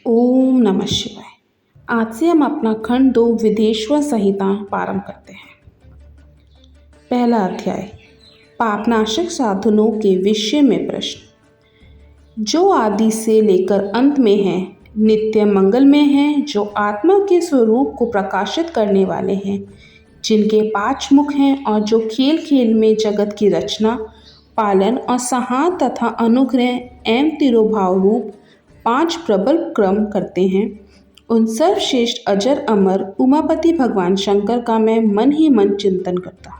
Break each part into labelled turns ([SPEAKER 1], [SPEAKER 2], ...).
[SPEAKER 1] ओम नमः शिवाय। आज से हम अपना खंड 2 विदेश्वर संहिता प्रारंभ करते हैं। पहला अध्याय, पापनाशक साधनों के विषय में प्रश्न। जो आदि से लेकर अंत में है, नित्य मंगल में है, जो आत्मा के स्वरूप को प्रकाशित करने वाले हैं, जिनके 5 मुख हैं और जो खेल खेल में जगत की रचना, पालन और संहार तथा अनुग्रह एवं तिरोभाव रूप 5 प्रबल क्रम करते हैं, उन सर्वश्रेष्ठ अजर अमर उमापति भगवान शंकर का मैं मन ही मन चिंतन करता।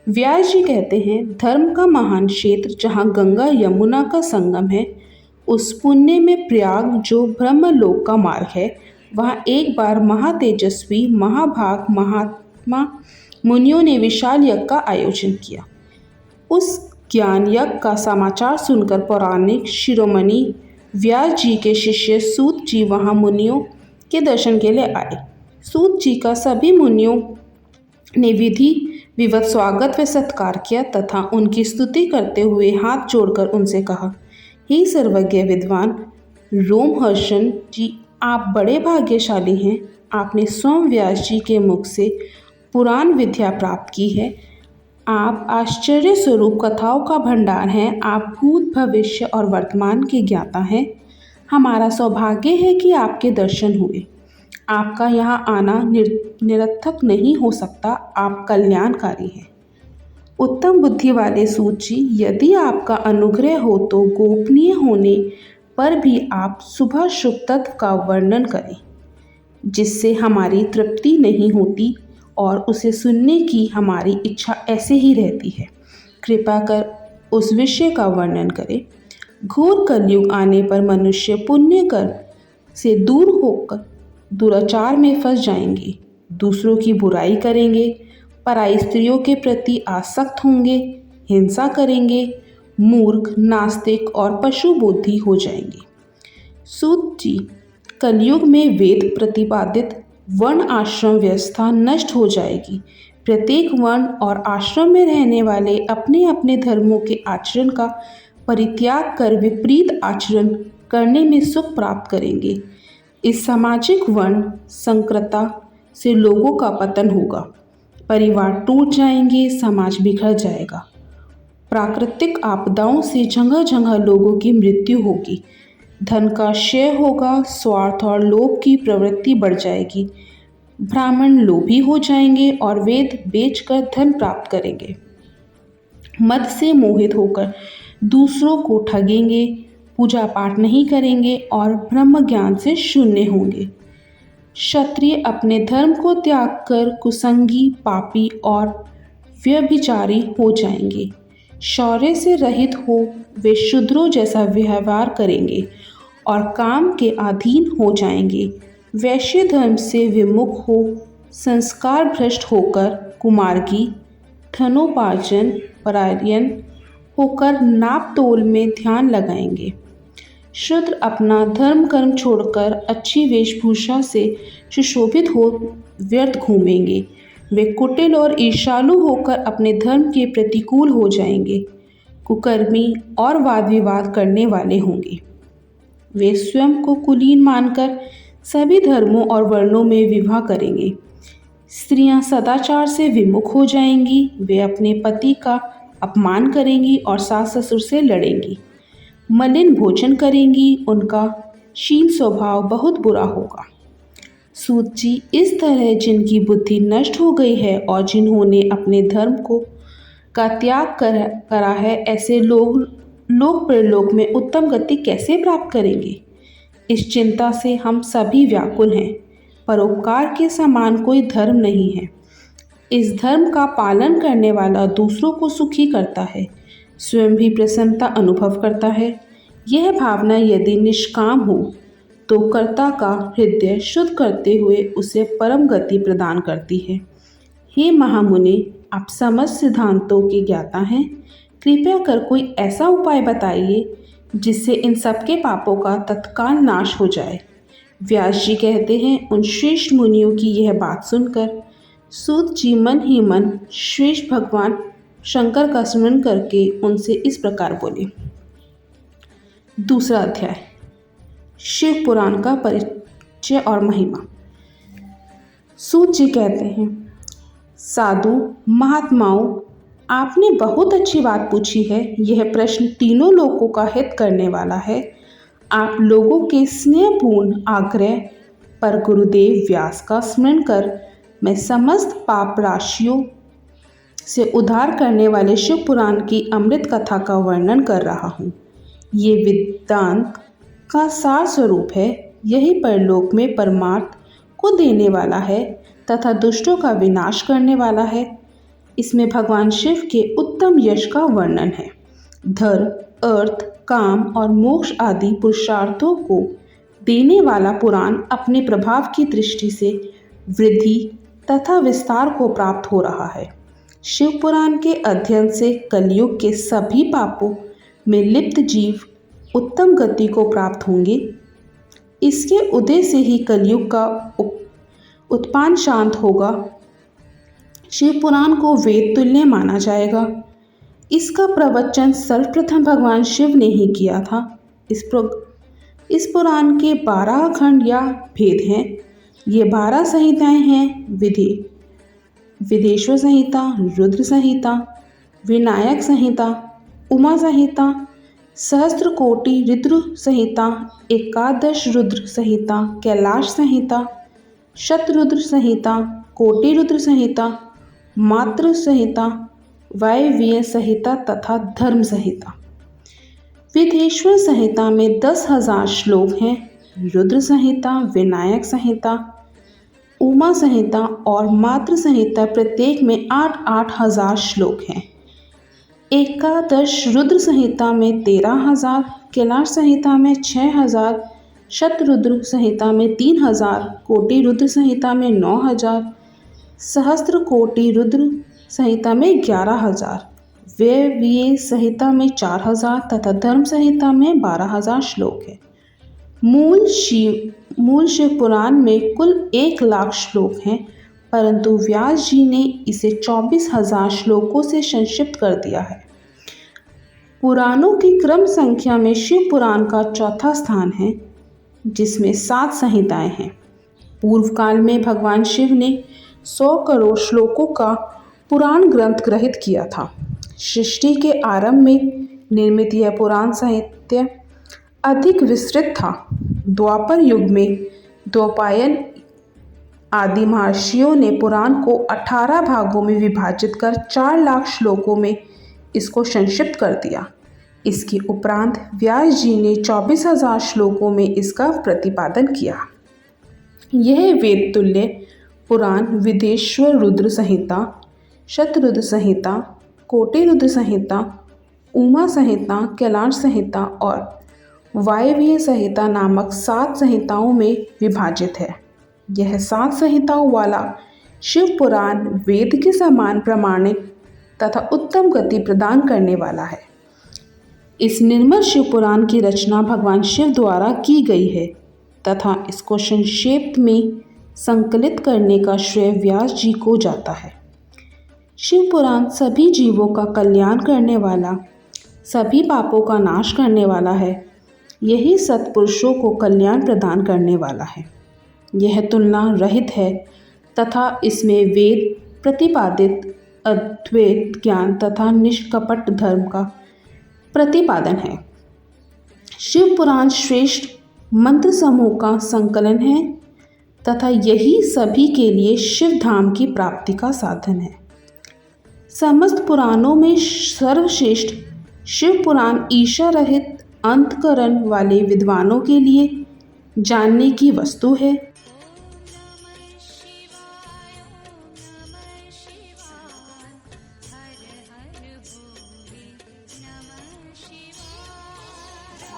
[SPEAKER 1] व्यास जी कहते हैं, धर्म का महान क्षेत्र जहाँ गंगा यमुना का संगम है, उस पुण्य में प्रयाग जो ब्रह्मलोक का मार्ग है, वहाँ एक बार महातेजस्वी महाभाग महात्मा मुनियों ने विशाल यज्ञ का आयोजन किया। उस ज्ञान यज्ञ का समाचार सुनकर पौराणिक शिरोमणि व्यास जी के शिष्य सूत जी वहाँ मुनियों के दर्शन के लिए आए। सूत जी का सभी मुनियों ने विधि विवत स्वागत व सत्कार किया तथा उनकी स्तुति करते हुए हाथ जोड़कर उनसे कहा, हे सर्वज्ञ विद्वान रोमहर्षण जी, आप बड़े भाग्यशाली हैं। आपने स्वयं व्यास जी के मुख से पुराण विद्या प्राप्त की है। आप आश्चर्य स्वरूप कथाओं का भंडार हैं। आप भूत भविष्य और वर्तमान के ज्ञाता हैं। हमारा सौभाग्य है कि आपके दर्शन हुए। आपका यहाँ आना निरर्थक नहीं हो सकता। आप कल्याणकारी हैं। उत्तम बुद्धि वाले सूत जी, यदि आपका अनुग्रह हो तो गोपनीय होने पर भी आप शुभ शुभ तत्व का वर्णन करें, जिससे हमारी तृप्ति नहीं होती और उसे सुनने की हमारी इच्छा ऐसे ही रहती है। कृपा कर उस विषय का वर्णन करें। घोर कलयुग आने पर मनुष्य पुण्य कर्म से दूर होकर दुराचार में फंस जाएंगे, दूसरों की बुराई करेंगे, पराई स्त्रियों के प्रति आसक्त होंगे, हिंसा करेंगे, मूर्ख, नास्तिक और पशु बुद्धि हो जाएंगे। सूत जी, कलयुग में वेद प्रतिपादित वर्ण आश्रम व्यवस्था नष्ट हो जाएगी। प्रत्येक वर्ण और आश्रम में रहने वाले अपने अपने धर्मों के आचरण का परित्याग कर विपरीत आचरण करने में सुख प्राप्त करेंगे। इस सामाजिक वर्ण संकरता से लोगों का पतन होगा, परिवार टूट जाएंगे, समाज बिखर जाएगा। प्राकृतिक आपदाओं से जगह जगह लोगों की मृत्यु होगी, धन का क्षय होगा, स्वार्थ और लोभ की प्रवृत्ति बढ़ जाएगी, ब्राह्मण लोभी हो जाएंगे और वेद बेचकर धन प्राप्त करेंगे, मद से मोहित होकर दूसरों को ठगेंगे, पूजा पाठ नहीं करेंगे और ब्रह्म ज्ञान से शून्य होंगे। क्षत्रिय अपने धर्म को त्याग कर कुसंगी, पापी और व्यभिचारी हो जाएंगे। शौर्य से रहित हो वे शूद्रों जैसा व्यवहार करेंगे और काम के अधीन हो जाएंगे। वैश्य धर्म से विमुख हो संस्कार भ्रष्ट होकर कुमार्गी, धनोपार्जन परायण होकर नाप तोल में ध्यान लगाएंगे। शूद्र अपना धर्म कर्म छोड़कर अच्छी वेशभूषा से सुशोभित हो व्यर्थ घूमेंगे। वे कुटिल और ईर्ष्यालु होकर अपने धर्म के प्रतिकूल हो जाएंगे, कुकर्मी और वाद विवाद करने वाले होंगे। वे स्वयं को कुलीन मानकर सभी धर्मों और वर्णों में विवाह करेंगे। स्त्रियां सदाचार से विमुख हो जाएंगी। वे अपने पति का अपमान करेंगी और सास ससुर से लड़ेंगी, मलिन भोजन करेंगी, उनका शील स्वभाव बहुत बुरा होगा। सूत जी, इस तरह जिनकी बुद्धि नष्ट हो गई है और जिन्होंने अपने धर्म का त्याग करा है, ऐसे लोग लोक परलोक में उत्तम गति कैसे प्राप्त करेंगे? इस चिंता से हम सभी व्याकुल हैं। परोपकार के समान कोई धर्म नहीं है। इस धर्म का पालन करने वाला दूसरों को सुखी करता है, स्वयं भी प्रसन्नता अनुभव करता है। यह भावना यदि निष्काम हो तो कर्ता का हृदय शुद्ध करते हुए उसे परम गति प्रदान करती है। हे महामुनि, आप समस्त सिद्धांतों के ज्ञाता हैं। कृपया कर कोई ऐसा उपाय बताइए जिससे इन सबके पापों का तत्काल नाश हो जाए। व्यास जी कहते हैं, उन श्रेष्ठ मुनियों की यह बात सुनकर सूत जी मन ही मन श्रेष्ठ भगवान शंकर का स्मरण करके उनसे इस प्रकार बोले। दूसरा अध्याय, शिव पुराण का परिचय और महिमा। सूत जी कहते हैं, साधु महात्माओं, आपने बहुत अच्छी बात पूछी है। यह प्रश्न तीनों लोगों का हित करने वाला है। आप लोगों के स्नेहपूर्ण आग्रह पर गुरुदेव व्यास का स्मरण कर मैं समस्त पाप राशियों से उद्धार करने वाले शिव पुराण की अमृत कथा का वर्णन कर रहा हूँ। ये वेदांत का सार स्वरूप है। यही परलोक में परमार्थ को देने वाला है तथा दुष्टों का विनाश करने वाला है। इसमें भगवान शिव के उत्तम यश का वर्णन है। धर्म, अर्थ, काम और मोक्ष आदि पुरुषार्थों को देने वाला पुराण अपने प्रभाव की दृष्टि से वृद्धि तथा विस्तार को प्राप्त हो रहा है। शिव पुराण के अध्ययन से कलयुग के सभी पापों में लिप्त जीव उत्तम गति को प्राप्त होंगे। इसके उदय से ही कलयुग का उत्पान शांत होगा। शिव पुराण को वेद तुल्य माना जाएगा। इसका प्रवचन सर्वप्रथम भगवान शिव ने ही किया था। इस पुराण के 12 खंड या भेद हैं। ये 12 संहिताएं हैं। विदेश्वर संहिता, रुद्र संहिता, विनायक संहिता, उमा संहिता, सहस्त्र कोटि रुद्र संहिता, एकादश रुद्र संहिता, कैलाश संहिता, शतरुद्र संहिता, कोटि रुद्र संहिता, मातृ संहिता, वायव्य संहिता तथा धर्म संहिता। विदेश्वर संहिता में 10,000 श्लोक हैं। रुद्र संहिता, विनायक संहिता, उमा संहिता और मातृ संहिता प्रत्येक में 8-8 हजार श्लोक हैं। एकादश रुद्र संहिता में 13,000, कैलाश संहिता में 6,000, शतरुद्र संहिता में 3,000, कोटि रुद्र संहिता में 9,000, सहस्त्र कोटि रुद्र संहिता में 11,000, वायव्य संहिता में 4,000 तथा धर्म संहिता में 12,000 श्लोक है। मूल शिव पुराण में कुल 1,00,000 श्लोक हैं, परंतु व्यास जी ने इसे 24,000 श्लोकों से संक्षिप्त कर दिया है। पुराणों की क्रम संख्या में शिव पुराण का चौथा स्थान है, जिसमें 7 संहिताएं हैं। पूर्व काल में भगवान शिव ने 100 करोड़ श्लोकों का पुराण ग्रंथ ग्रहित किया था। सृष्टि के आरंभ में निर्मित यह पुराण साहित्य अधिक विस्तृत था। द्वापर युग में द्वैपायन आदि महर्षियों ने पुराण को 18 भागों में विभाजित कर 4,00,000 श्लोकों में इसको संक्षिप्त कर दिया। इसके उपरांत व्यास जी ने 24,000 श्लोकों में इसका प्रतिपादन किया। यह वेद तुल्य पुराण विदेश्वर रुद्र संहिता, शतरुद्र संहिता, कोटि रुद्र संहिता, उमा संहिता, कैलाश संहिता और वायव्य संहिता नामक 7 संहिताओं में विभाजित है। यह 7 संहिताओं वाला शिव पुराण वेद के समान प्रमाणिक तथा उत्तम गति प्रदान करने वाला है। इस निर्मल शिव पुराण की रचना भगवान शिव द्वारा की गई है तथा इसको संक्षेप में संकलित करने का श्रेय व्यास जी को जाता है। शिव पुराण सभी जीवों का कल्याण करने वाला, सभी पापों का नाश करने वाला है। यही सत्पुरुषों को कल्याण प्रदान करने वाला है। यह तुलना रहित है तथा इसमें वेद प्रतिपादित अद्वैत ज्ञान तथा निष्कपट धर्म का प्रतिपादन है। शिव पुराण श्रेष्ठ मंत्र समूह का संकलन है तथा यही सभी के लिए शिव धाम की प्राप्ति का साधन है। समस्त पुराणों में सर्वश्रेष्ठ शिव पुराण ईशा रहित अंतकरण वाले विद्वानों के लिए जानने की वस्तु है।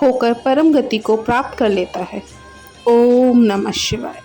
[SPEAKER 1] होकर परम गति को प्राप्त कर लेता है। ओम नमः शिवाय।